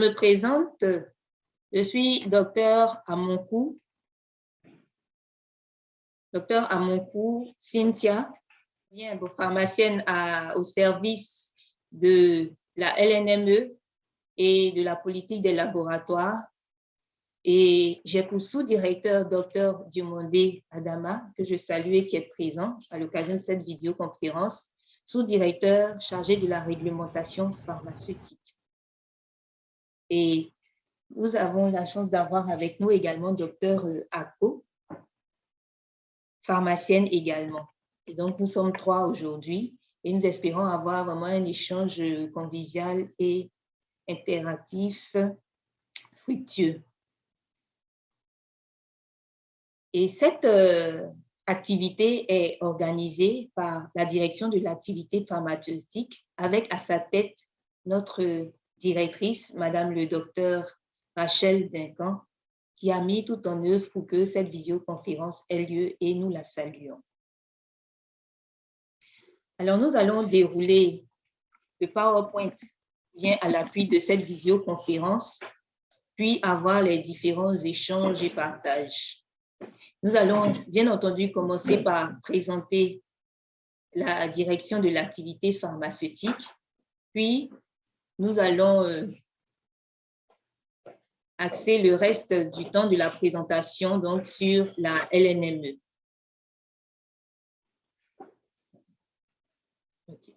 me présente, je suis docteur Amonkou Cynthia, pharmacienne au service de la LNME et de la politique des laboratoires. Et j'ai pour sous-directeur docteur Diomondé Adama, que je salue et qui est présent à l'occasion de cette vidéoconférence, sous-directeur chargé de la réglementation pharmaceutique. Et nous avons la chance d'avoir avec nous également docteur Ako, pharmacienne également. Et donc, nous sommes 3 aujourd'hui et nous espérons avoir vraiment un échange convivial et interactif fructueux. Et cette activité est organisée par la direction de l'activité pharmaceutique avec à sa tête notre directrice, Madame le docteur Rachel Duncan, qui a mis tout en œuvre pour que cette visioconférence ait lieu et nous la saluons. Alors, nous allons dérouler le PowerPoint vient à l'appui de cette visioconférence, puis avoir les différents échanges et partages. Nous allons bien entendu commencer par présenter la direction de l'activité pharmaceutique, puis nous allons axer le reste du temps de la présentation donc, sur la LNME. Okay.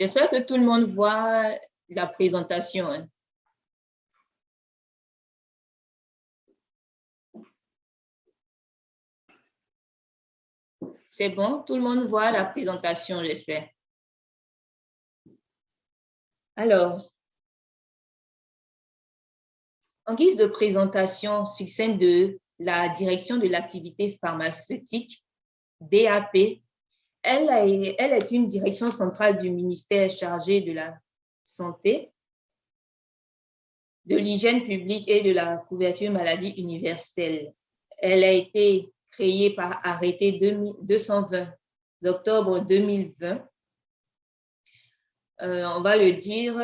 J'espère que tout le monde voit la présentation. Hein. C'est bon? Tout le monde voit la présentation, j'espère. Alors, en guise de présentation succincte de la direction de l'activité pharmaceutique, DAP, elle est une direction centrale du ministère chargé de la santé, de l'hygiène publique et de la couverture maladie universelle. Elle a été créée par arrêté 220 d'octobre 2020. On va le dire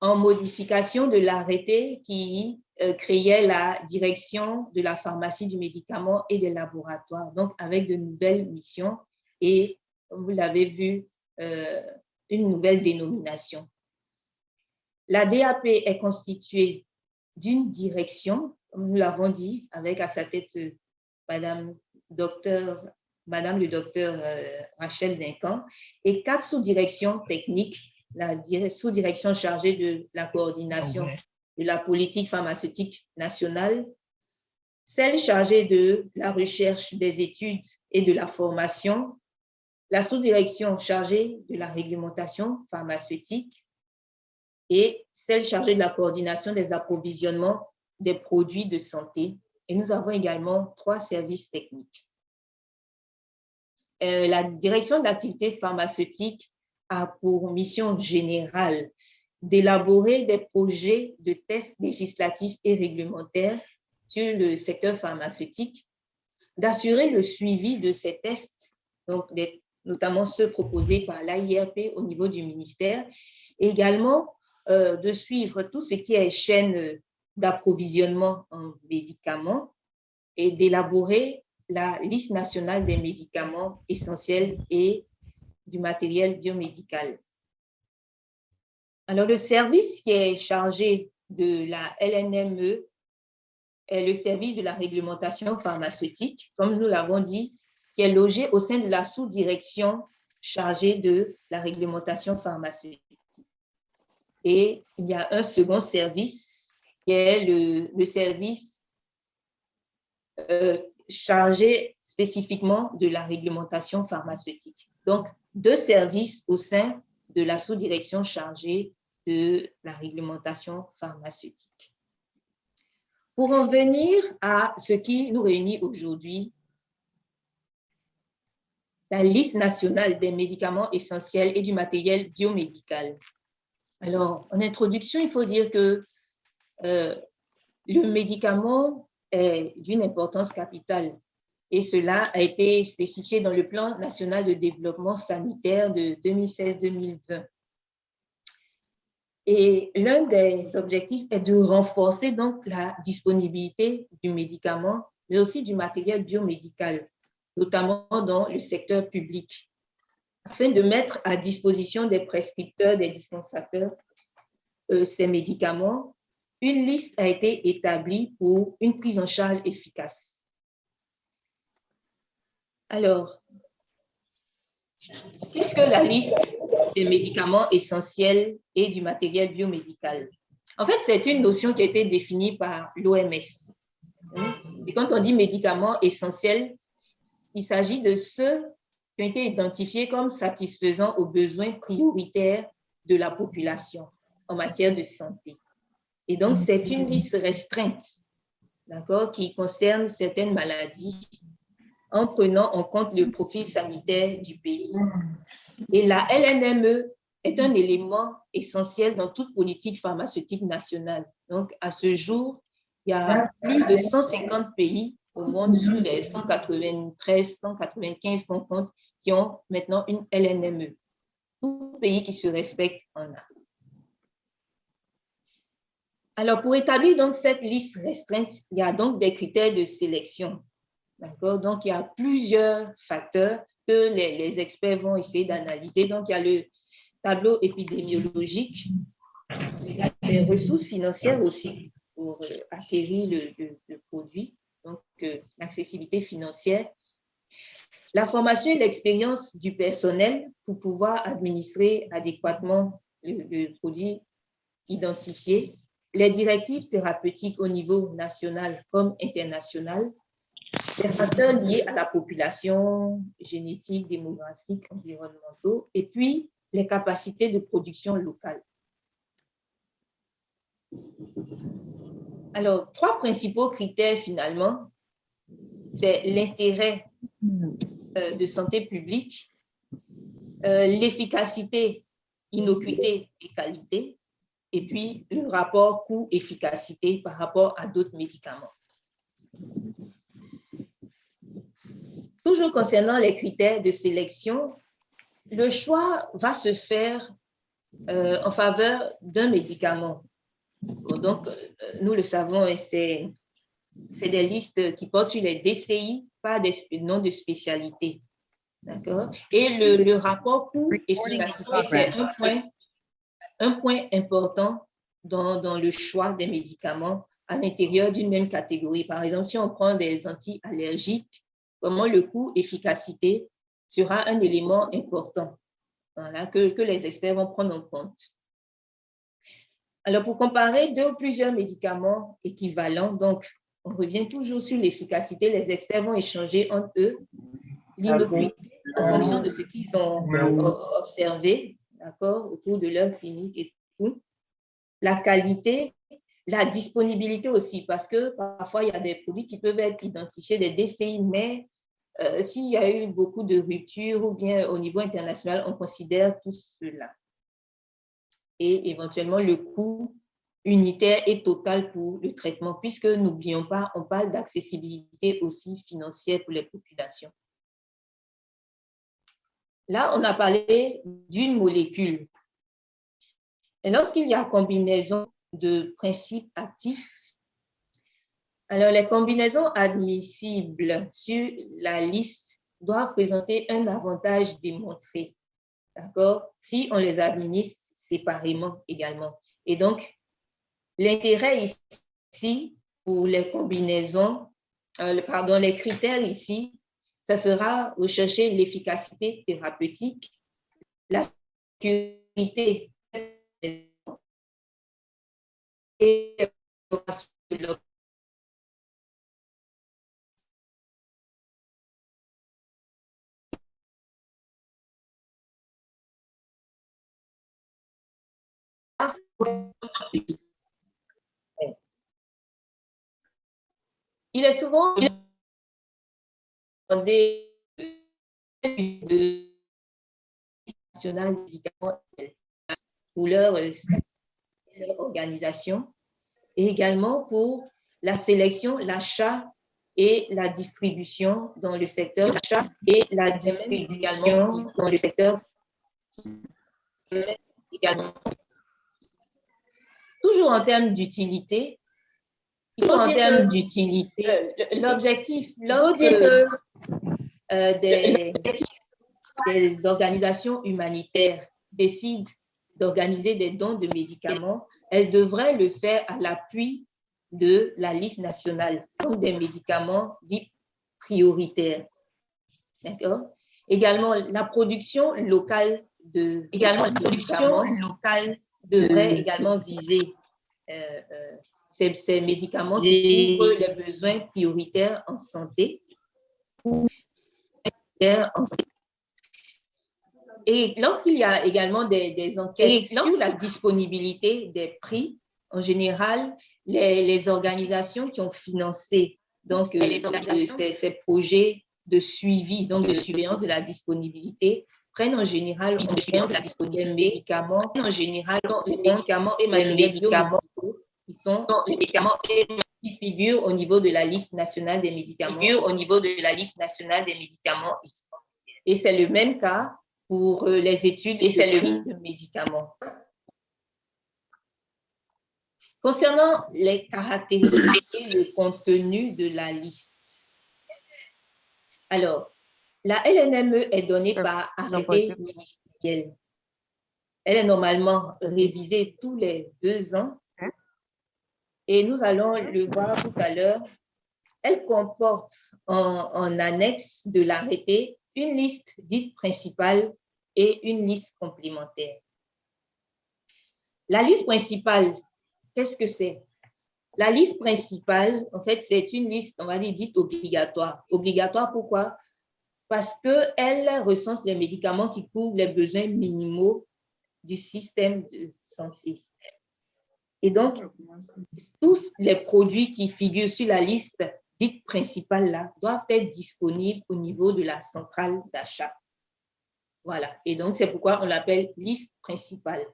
en modification de l'arrêté qui créait la direction de la pharmacie du médicament et des laboratoires, donc avec de nouvelles missions et, comme vous l'avez vu, une nouvelle dénomination. La DAP est constituée d'une direction, comme nous l'avons dit, avec à sa tête Madame le docteur Rachel Duncan, et 4 sous-directions techniques, la sous-direction chargée de la coordination de la politique pharmaceutique nationale, celle chargée de la recherche, des études et de la formation, la sous-direction chargée de la réglementation pharmaceutique et celle chargée de la coordination des approvisionnements des produits de santé. Et nous avons également 3 services techniques. La direction d'activité pharmaceutique a pour mission générale d'élaborer des projets de tests législatifs et réglementaires sur le secteur pharmaceutique, d'assurer le suivi de ces tests, donc notamment ceux proposés par l'AIRP au niveau du ministère, et également de suivre tout ce qui est chaîne d'approvisionnement en médicaments et d'élaborer la liste nationale des médicaments essentiels et du matériel biomédical. Alors, le service qui est chargé de la LNME est le service de la réglementation pharmaceutique, comme nous l'avons dit, qui est logé au sein de la sous-direction chargée de la réglementation pharmaceutique. Et il y a un second service qui est le service chargé spécifiquement de la réglementation pharmaceutique. Donc, 2 services au sein de la sous-direction chargée de la réglementation pharmaceutique. Pour en venir à ce qui nous réunit aujourd'hui, la liste nationale des médicaments essentiels et du matériel biomédical. Alors, en introduction, il faut dire que le médicament est d'une importance capitale et cela a été spécifié dans le plan national de développement sanitaire de 2016-2020. Et l'un des objectifs est de renforcer donc la disponibilité du médicament, mais aussi du matériel biomédical, notamment dans le secteur public, afin de mettre à disposition des prescripteurs, des dispensateurs, ces médicaments. Une liste a été établie pour une prise en charge efficace. Alors, qu'est-ce que la liste des médicaments essentiels et du matériel biomédical? En fait, c'est une notion qui a été définie par l'OMS. Et quand on dit médicaments essentiels, il s'agit de ceux qui ont été identifiés comme satisfaisant aux besoins prioritaires de la population en matière de santé. Et donc, c'est une liste restreinte, d'accord, qui concerne certaines maladies en prenant en compte le profil sanitaire du pays. Et la LNME est un élément essentiel dans toute politique pharmaceutique nationale. Donc, à ce jour, il y a plus de 150 pays au monde sur les 193, 195 qu'on compte qui ont maintenant une LNME. Tout pays qui se respecte en a. Alors, pour établir donc cette liste restreinte, il y a donc des critères de sélection. D'accord? Donc, il y a plusieurs facteurs que les experts vont essayer d'analyser. Donc, il y a le tableau épidémiologique, il y a des ressources financières aussi pour acquérir le produit, donc l'accessibilité financière, la formation et l'expérience du personnel pour pouvoir administrer adéquatement le produit identifié, les directives thérapeutiques au niveau national comme international, les facteurs liés à la population, génétique, démographique, environnementaux, et puis les capacités de production locale. Alors, trois principaux critères finalement, c'est l'intérêt de santé publique, l'efficacité, innocuité et qualité, et puis le rapport coût-efficacité par rapport à d'autres médicaments. Toujours concernant les critères de sélection, le choix va se faire en faveur d'un médicament. Donc, nous le savons, c'est des listes qui portent sur les DCI, pas des noms de spécialité. D'accord? Et le rapport coût-efficacité, c'est un point important dans le choix des médicaments à l'intérieur d'une même catégorie. Par exemple, si on prend des anti-allergiques, vraiment le coût-efficacité sera un élément important, voilà, que les experts vont prendre en compte. Alors, pour comparer deux ou plusieurs médicaments équivalents, donc, on revient toujours sur l'efficacité. Les experts vont échanger entre eux l'innocuité en fonction de ce qu'ils ont observé, d'accord, au cours de leur clinique et tout. La qualité, la disponibilité aussi, parce que parfois, il y a des produits qui peuvent être identifiés, des DCI, mais s'il y a eu beaucoup de ruptures ou bien au niveau international, on considère tout cela. Et éventuellement, le coût unitaire et total pour le traitement, puisque n'oublions pas, on parle d'accessibilité aussi financière pour les populations. Là, on a parlé d'une molécule. Et lorsqu'il y a combinaison de principes actifs, alors les combinaisons admissibles sur la liste doivent présenter un avantage démontré, d'accord, si on les administre séparément également. Et donc, l'intérêt ici pour les combinaisons, les critères ici, ça sera rechercher l'efficacité thérapeutique, la sécurité et il est souvent demandé de national médicament pour leur organisation et également pour la sélection, l'achat et la distribution dans le secteur d'achat et la distribution dans le secteur également. toujours en termes d'utilité, l'objectif, lorsque des organisations humanitaires décident d'organiser des dons de médicaments, elles devraient le faire à l'appui de la liste nationale, donc des médicaments dits prioritaires. D'accord? Également, la production locale de médicaments devrait également viser ces médicaments qui couvrent les besoins prioritaires en santé. Et lorsqu'il y a également des enquêtes sur la disponibilité des prix, en général, les organisations qui ont financé donc, ces projets de suivi, donc de surveillance de la disponibilité, prennent en général en compte les médicaments, les médicaments et matériels biomédicaux qui figurent au niveau de la liste nationale des médicaments. Et c'est le même cas pour les études de médicaments. Concernant les caractéristiques et le contenu de la liste, alors, la LNME est donnée par arrêté ministériel. Elle est normalement révisée tous les 2 ans et nous allons le voir tout à l'heure. Elle comporte en annexe de l'arrêté une liste dite principale et une liste complémentaire. La liste principale, qu'est-ce que c'est? La liste principale, en fait, c'est une liste, on va dire, dite obligatoire. Obligatoire, pourquoi? Parce qu'elle recense les médicaments qui couvrent les besoins minimaux du système de santé. Et donc, tous les produits qui figurent sur la liste dite principale là doivent être disponibles au niveau de la centrale d'achat. Voilà. Et donc, c'est pourquoi on l'appelle liste principale.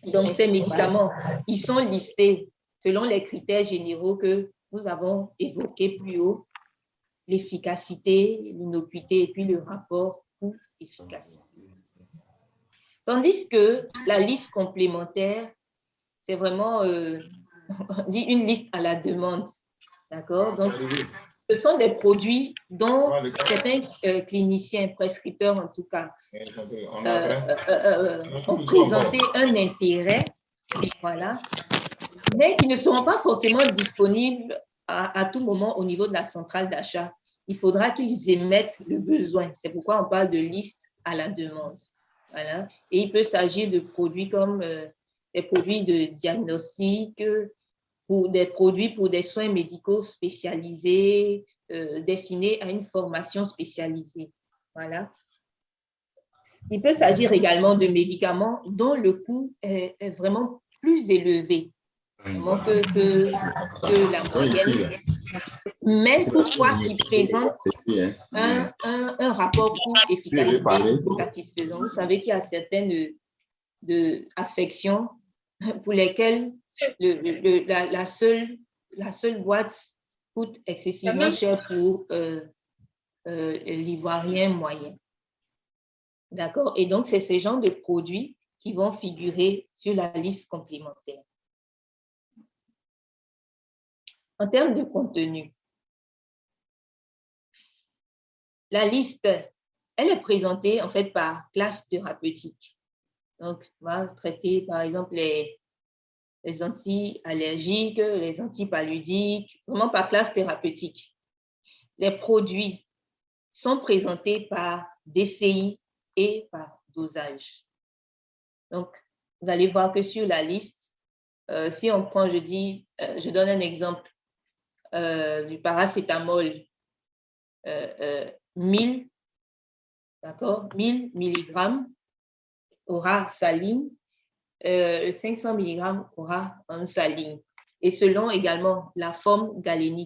Donc, ces médicaments, ils sont listés selon les critères généraux que nous avons évoqués plus haut, l'efficacité, l'innocuité et puis le rapport coût-efficacité. Tandis que la liste complémentaire, c'est vraiment on dit une liste à la demande. D'accord? Donc, ce sont des produits dont certains cliniciens, prescripteurs en tout cas, ont présenté un intérêt, voilà, mais qui ne seront pas forcément disponibles à tout moment au niveau de la centrale d'achat. Il faudra qu'ils émettent le besoin. C'est pourquoi on parle de liste à la demande. Voilà. Et il peut s'agir de produits comme des produits de diagnostic, pour des produits pour des soins médicaux spécialisés, destinés à une formation spécialisée. Voilà. Il peut s'agir également de médicaments dont le coût est vraiment plus élevé que la moyenne, mais toutefois qui présente un rapport coût-efficacité satisfaisant. Vous savez qu'il y a certaines affections pour lesquelles la seule boîte coûte excessivement cher pour l'ivoirien moyen. D'accord? Et donc, c'est ces genres de produits qui vont figurer sur la liste complémentaire. En termes de contenu, la liste, elle est présentée en fait par classe thérapeutique. Donc, on va traiter par exemple les anti-allergiques, les antipaludiques, vraiment par classe thérapeutique. Les produits sont présentés par DCI et par dosage. Donc, vous allez voir que sur la liste, si on prend, je donne un exemple du paracétamol, 1000, d'accord, 1000 mg aura saline, 500 mg aura saline. Et selon également la forme galénique